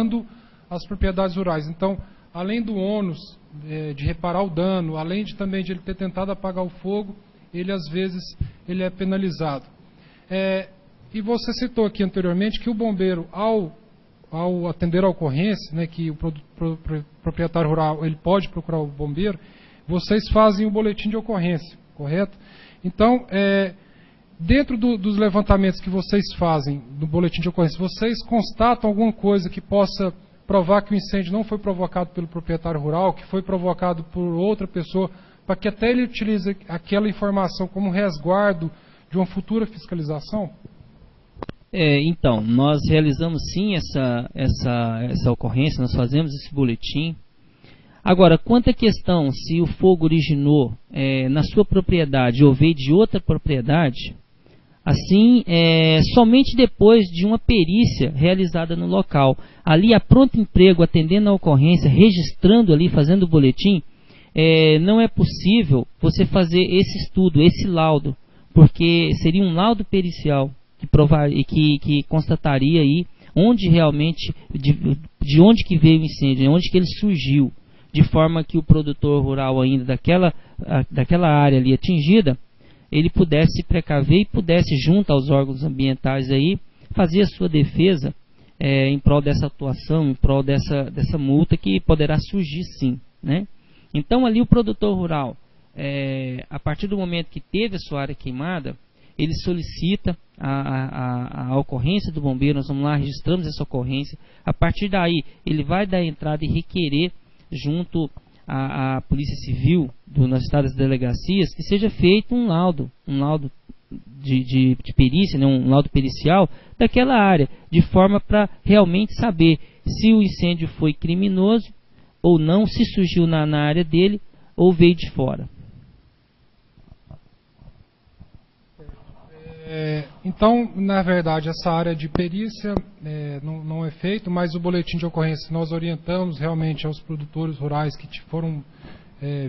reparando as propriedades rurais. Então, além do ônus de reparar o dano, além também de ele ter tentado apagar o fogo, ele às vezes ele é penalizado. E você citou aqui anteriormente que o bombeiro, ao atender a ocorrência, né, que o proprietário rural ele pode procurar o bombeiro, vocês fazem o boletim de ocorrência, correto? Então, dentro dos levantamentos que vocês fazem no boletim de ocorrência, vocês constatam alguma coisa que possa provar que o incêndio não foi provocado pelo proprietário rural, que foi provocado por outra pessoa, para que até ele utilize aquela informação como resguardo de uma futura fiscalização? Então, nós realizamos sim essa ocorrência, nós fazemos esse boletim. Agora, quanto à questão se o fogo originou na sua propriedade ou veio de outra propriedade, assim, somente depois de uma perícia realizada no local, ali a pronto emprego, atendendo a ocorrência, registrando ali, fazendo o boletim, não é possível você fazer esse estudo, esse laudo, porque seria um laudo pericial que constataria aí onde realmente, de onde que veio o incêndio, onde que ele surgiu, de forma que o produtor rural ainda daquela área ali atingida, ele pudesse se precaver e pudesse, junto aos órgãos ambientais aí, fazer a sua defesa em prol dessa atuação, em prol dessa multa que poderá surgir sim, né? Então ali o produtor rural, a partir do momento que teve a sua área queimada, ele solicita a ocorrência do bombeiro, nós vamos lá, registramos essa ocorrência, a partir daí ele vai dar entrada e requerer junto à Polícia Civil nas estados delegacias que seja feito um laudo de perícia, né, um laudo pericial daquela área, de forma para realmente saber se o incêndio foi criminoso ou não, se surgiu na área dele ou veio de fora. Então, na verdade, essa área de perícia não é feito, mas o boletim de ocorrência nós orientamos realmente aos produtores rurais que foram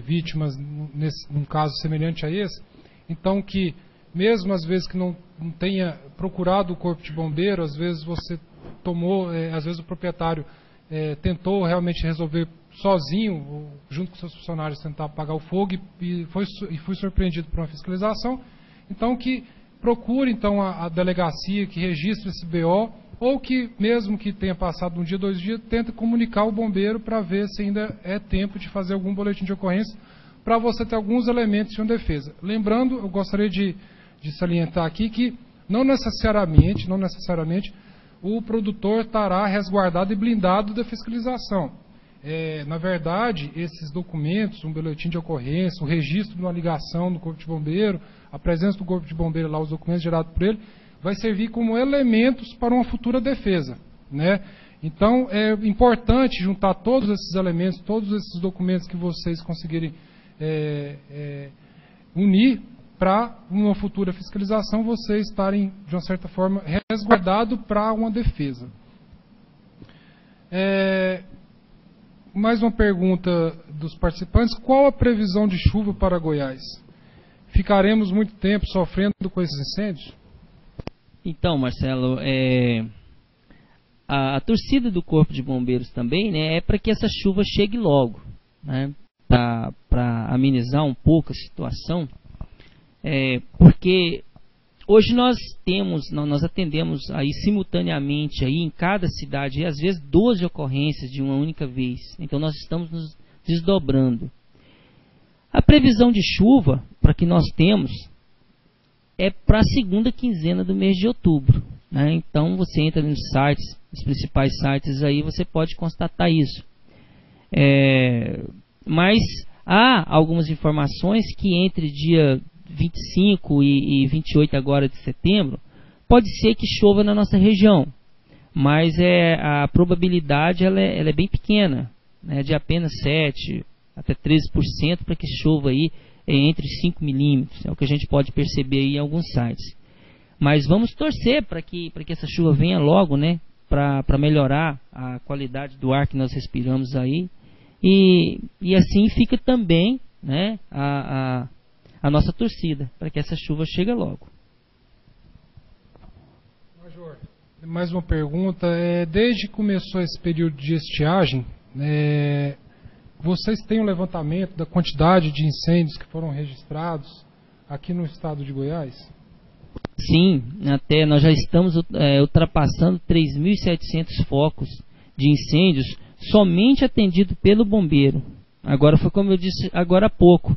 vítimas num caso semelhante a esse. Então, que mesmo às vezes que não tenha procurado o corpo de bombeiro, às vezes você tomou, às vezes o proprietário tentou realmente resolver sozinho, junto com seus funcionários, tentar apagar o fogo e foi surpreendido por uma fiscalização. Então, que procure então a delegacia que registre esse BO, ou que mesmo que tenha passado um dia, 2 dias, tenta comunicar o bombeiro para ver se ainda é tempo de fazer algum boletim de ocorrência, para você ter alguns elementos de uma defesa. Lembrando, eu gostaria de salientar aqui que não necessariamente o produtor estará resguardado e blindado da fiscalização. Na verdade, esses documentos, um boletim de ocorrência, o registro de uma ligação no Corpo de Bombeiro, a presença do Corpo de Bombeiro lá, os documentos gerados por ele, vai servir como elementos para uma futura defesa, né? Então, é importante juntar todos esses elementos, todos esses documentos que vocês conseguirem unir para uma futura fiscalização, vocês estarem, de uma certa forma, resguardados para uma defesa. Mais uma pergunta dos participantes: qual a previsão de chuva para Goiás? Ficaremos muito tempo sofrendo com esses incêndios? Então, Marcelo, a torcida do Corpo de Bombeiros também, né, é para que essa chuva chegue logo, né, para amenizar um pouco a situação, porque hoje nós atendemos aí simultaneamente aí em cada cidade, às vezes 12 ocorrências de uma única vez. Então nós estamos nos desdobrando. A previsão de chuva para que nós temos é para a segunda quinzena do mês de outubro, né? Então você entra nos sites, os principais sites aí, você pode constatar isso. Mas há algumas informações que entre dia 25 e 28 agora de setembro, pode ser que chova na nossa região, mas a probabilidade ela é bem pequena, né, de apenas 7 até 13% para que chova aí entre 5 milímetros, é o que a gente pode perceber aí em alguns sites. Mas vamos torcer para que essa chuva venha logo, né, para melhorar a qualidade do ar que nós respiramos aí, e assim fica também, né, a nossa torcida, para que essa chuva chegue logo. Major, Mais uma pergunta. Desde que começou esse período de estiagem, vocês têm um levantamento da quantidade de incêndios que foram registrados aqui no estado de Goiás? Sim, até nós já estamos ultrapassando 3.700 focos de incêndios somente atendido pelo bombeiro. Agora, foi como eu disse agora há pouco,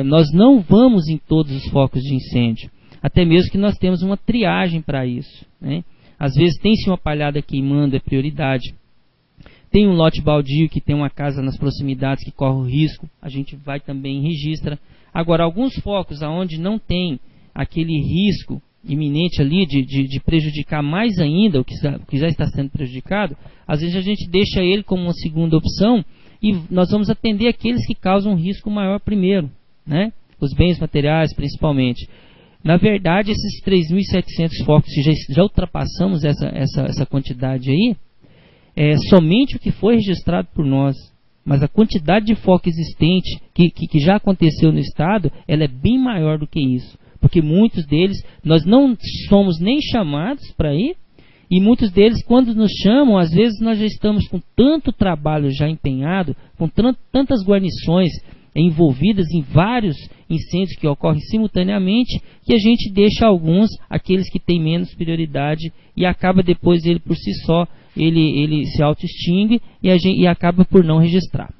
nós não vamos em todos os focos de incêndio, até mesmo que nós temos uma triagem para isso, né? Às vezes tem-se uma palhada queimando, é prioridade. Tem um lote baldio que tem uma casa nas proximidades que corre o risco, a gente vai também e registra. Agora, alguns focos onde não tem aquele risco iminente ali de prejudicar mais ainda o que já está sendo prejudicado, às vezes a gente deixa ele como uma segunda opção e nós vamos atender aqueles que causam um risco maior primeiro, né? Os bens materiais principalmente. Na verdade, esses 3.700 focos, se já ultrapassamos essa quantidade aí, somente o que foi registrado por nós. Mas a quantidade de foco existente que já aconteceu no estado, ela é bem maior do que isso. Porque muitos deles, nós não somos nem chamados para ir, e muitos deles, quando nos chamam, às vezes nós já estamos com tanto trabalho já empenhado, com tantas guarnições envolvidas em vários incêndios que ocorrem simultaneamente, que a gente deixa alguns, aqueles que têm menos prioridade, e acaba depois ele por si só, ele se auto-extingue e acaba por não registrar.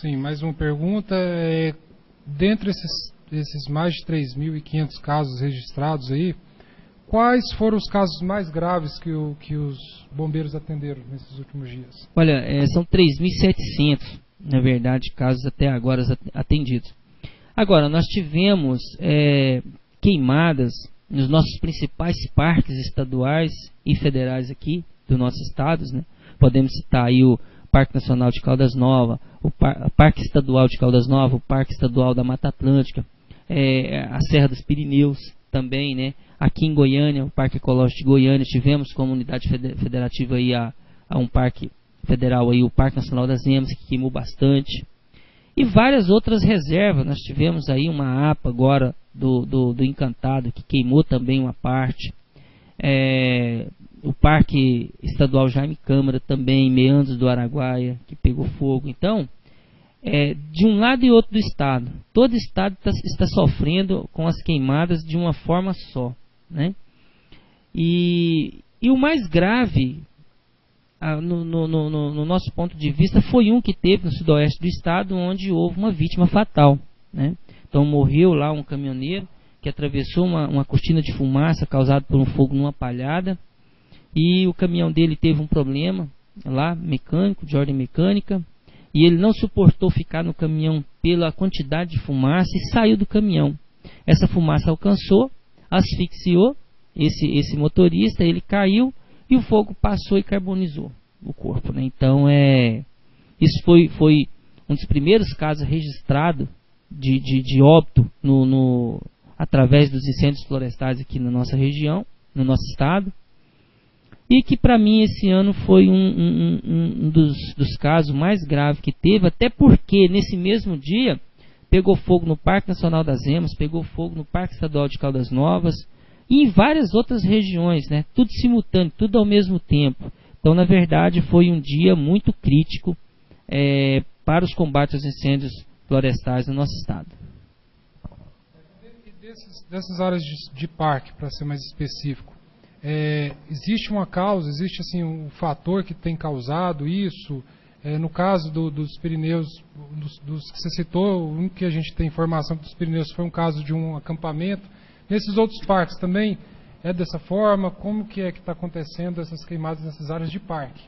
Sim, mais uma pergunta. Dentre esses mais de 3.500 casos registrados aí, quais foram os casos mais graves que os bombeiros atenderam nesses últimos dias? Olha, são 3.700, na verdade, casos até agora atendidos. Agora, nós tivemos queimadas nos nossos principais parques estaduais e federais aqui do nosso estado, né? Podemos citar aí o Parque Nacional de Caldas Novas, o Parque Estadual de Caldas Novas, o Parque Estadual da Mata Atlântica, a Serra dos Pirineus também, né? Aqui em Goiânia, o Parque Ecológico de Goiânia, tivemos como unidade federativa aí a um parque federal aí, o Parque Nacional das Emas, que queimou bastante. E várias outras reservas, nós tivemos aí uma APA agora do Encantado, que queimou também uma parte. O Parque Estadual Jaime Câmara também, Meandros do Araguaia, que pegou fogo. Então, de um lado e outro do estado, todo o estado está sofrendo com as queimadas de uma forma só, né? E o mais grave, no nosso ponto de vista, foi um que teve no sudoeste do estado, onde houve uma vítima fatal, né? Então morreu lá um caminhoneiro que atravessou uma cortina de fumaça causada por um fogo numa palhada, e o caminhão dele teve um problema lá, mecânico, de ordem mecânica, e ele não suportou ficar no caminhão pela quantidade de fumaça e saiu do caminhão. Essa fumaça alcançou, asfixiou esse motorista, ele caiu e o fogo passou e carbonizou o corpo, né? Então isso foi um dos primeiros casos registrados de óbito através dos incêndios florestais aqui na nossa região, no nosso estado. E que para mim esse ano foi um dos casos mais graves que teve, até porque nesse mesmo dia pegou fogo no Parque Nacional das Emas, pegou fogo no Parque Estadual de Caldas Novas e em várias outras regiões, né? Tudo simultâneo, tudo ao mesmo tempo. Então, na verdade, foi um dia muito crítico para os combates aos incêndios florestais no nosso estado. E dessas áreas de parque, para ser mais específico, existe uma causa, existe assim um fator que tem causado isso? No caso dos Pirineus, dos que você citou, um que a gente tem informação dos Pirineus foi um caso de um acampamento. Nesses outros parques também é dessa forma? Como que está acontecendo essas queimadas nessas áreas de parque?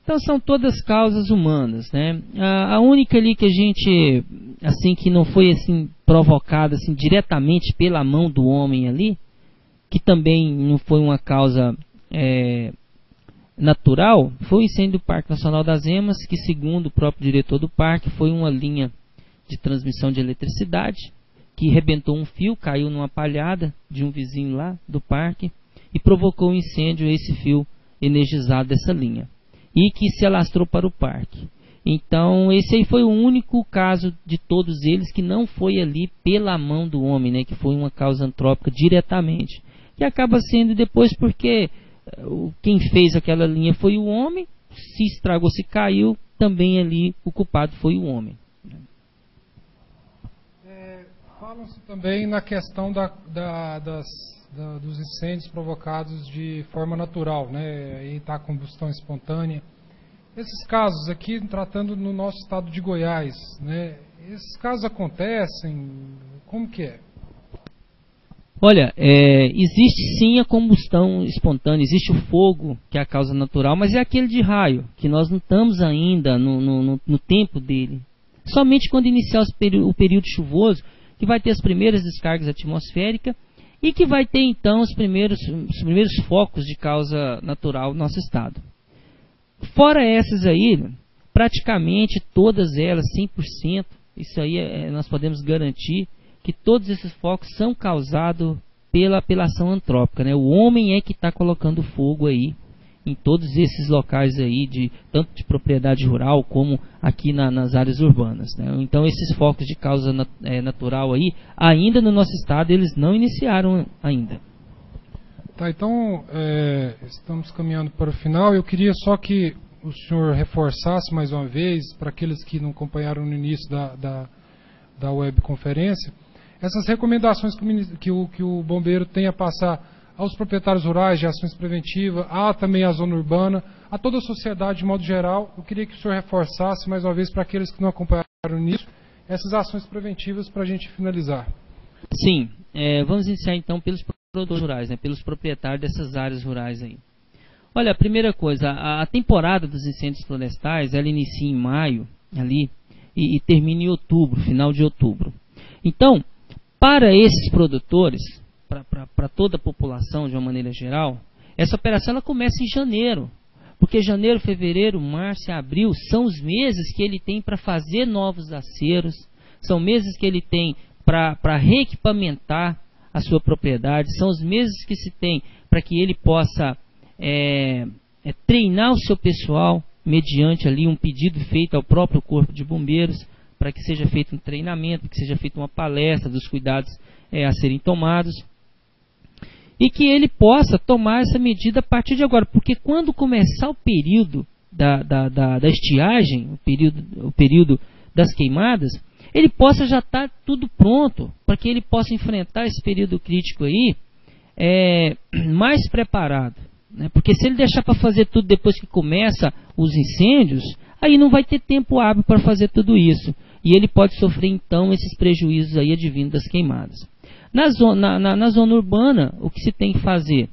Então são todas causas humanas, né? A única ali que a gente, assim, que não foi assim provocada assim diretamente pela mão do homem ali, que também não foi uma causa natural, foi o incêndio do Parque Nacional das Emas, que segundo o próprio diretor do parque, foi uma linha de transmissão de eletricidade, que rebentou um fio, caiu numa palhada de um vizinho lá do parque, e provocou um incêndio esse fio energizado dessa linha, e que se alastrou para o parque. Então, esse aí foi o único caso de todos eles que não foi ali pela mão do homem, né, que foi uma causa antrópica diretamente. Que acaba sendo depois porque quem fez aquela linha foi o homem, se estragou, se caiu, também ali o culpado foi o homem. Falam-se também na questão dos incêndios provocados de forma natural, né? Aí está a combustão espontânea. Esses casos aqui, tratando no nosso estado de Goiás, né? Esses casos acontecem? Como que é? Olha, existe sim a combustão espontânea, existe o fogo, que é a causa natural, mas é aquele de raio, que nós não estamos ainda no tempo dele. Somente quando iniciar o período chuvoso, que vai ter as primeiras descargas atmosféricas e que vai ter então os primeiros focos de causa natural no nosso estado. Fora essas aí, praticamente todas elas, 100%, isso aí nós podemos garantir, que todos esses focos são causados pela ação antrópica, né? O homem é que está colocando fogo aí em todos esses locais aí, tanto de propriedade rural como aqui nas áreas urbanas, né? Então esses focos de causa natural aí, ainda no nosso estado, eles não iniciaram ainda. Tá, então estamos caminhando para o final. Eu queria só que o senhor reforçasse mais uma vez, para aqueles que não acompanharam no início da webconferência, essas recomendações que o bombeiro tem a passar aos proprietários rurais de ações preventivas, também à zona urbana, a toda a sociedade de modo geral. Eu queria que o senhor reforçasse mais uma vez para aqueles que não acompanharam nisso, essas ações preventivas para a gente finalizar. Sim, vamos iniciar então pelos produtores rurais, né, pelos proprietários dessas áreas rurais aí. Olha, a primeira coisa, a temporada dos incêndios florestais, ela inicia em maio ali e termina em outubro, final de outubro. Então, para esses produtores, para toda a população de uma maneira geral, essa operação ela começa em janeiro, porque janeiro, fevereiro, março e abril são os meses que ele tem para fazer novos aceros, são meses que ele tem para reequipamentar a sua propriedade, são os meses que se tem para que ele possa treinar o seu pessoal mediante ali um pedido feito ao próprio Corpo de Bombeiros, para que seja feito um treinamento, que seja feita uma palestra dos cuidados a serem tomados, e que ele possa tomar essa medida a partir de agora, porque quando começar o período da estiagem, o período das queimadas, ele possa já estar tudo pronto, para que ele possa enfrentar esse período crítico aí mais preparado, né? Porque se ele deixar para fazer tudo depois que começa os incêndios, aí não vai ter tempo hábil para fazer tudo isso, e ele pode sofrer então esses prejuízos aí advindos das queimadas. Na zona urbana, o que se tem que fazer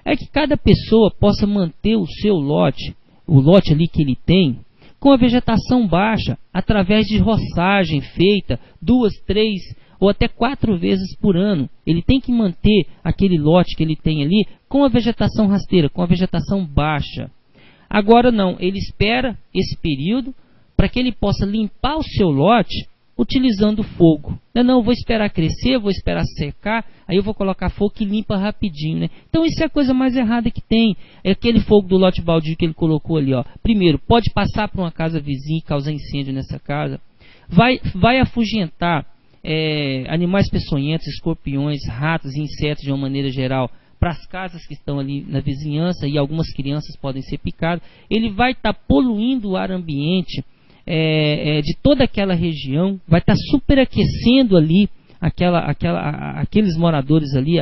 é que cada pessoa possa manter o seu lote, o lote ali que ele tem, com a vegetação baixa, através de roçagem feita 2, 3 ou até 4 vezes por ano. Ele tem que manter aquele lote que ele tem ali com a vegetação rasteira, com a vegetação baixa. Agora não, ele espera esse período para que ele possa limpar o seu lote utilizando fogo. Não, vou esperar crescer, vou esperar secar, aí eu vou colocar fogo que limpa rapidinho, né? Então isso é a coisa mais errada que tem. É aquele fogo do lote baldio que ele colocou ali, ó. Primeiro, pode passar para uma casa vizinha e causar incêndio nessa casa. Vai afugentar animais peçonhentos, escorpiões, ratos e insetos de uma maneira geral para as casas que estão ali na vizinhança, e algumas crianças podem ser picadas. Ele vai estar poluindo o ar ambiente de toda aquela região, vai estar superaquecendo ali aqueles moradores ali,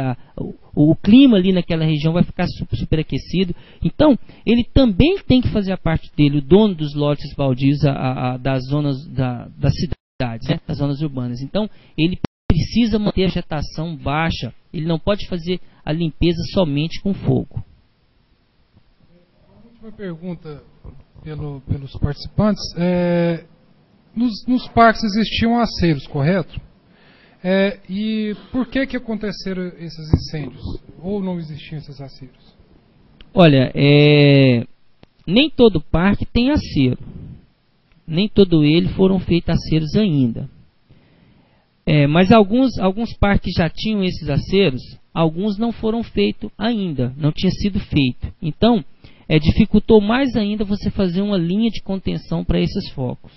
o clima ali naquela região vai ficar superaquecido. Então, ele também tem que fazer a parte dele, o dono dos lotes baldios das zonas das cidades, né, das zonas urbanas. Então, ele precisa manter a vegetação baixa, ele não pode fazer a limpeza somente com fogo. Uma última pergunta pelos participantes. Nos parques existiam aceros, correto? E por que aconteceram esses incêndios? Ou não existiam esses aceros? Olha, nem todo parque tem acero. Nem todo ele foram feitos aceros ainda. Mas alguns parques já tinham esses aceros, alguns não foram feitos ainda, não tinha sido feito. Então, dificultou mais ainda você fazer uma linha de contenção para esses focos.